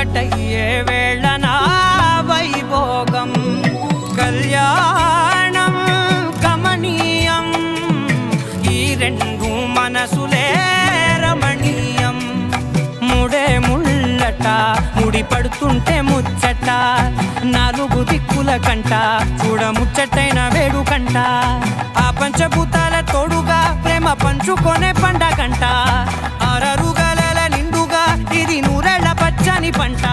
ఒకటయ్యే వేళన వైభోగం కళ్యాణం కమనీయం ఈ రెండు మనసులే రమణీయం ముడే ముళ్ళట ముడి పడుతుంటే ముచ్చట నాలుగు దిక్కుల కంట చూడ ముచ్చటైన వేడుకంట ఆ పంచభూతాల తోడుగా ప్రేమ పంచుకొనే పండగంట ఆరరుగల నిండుగా ఇది నూరెళ్ళ పచ్చని పంట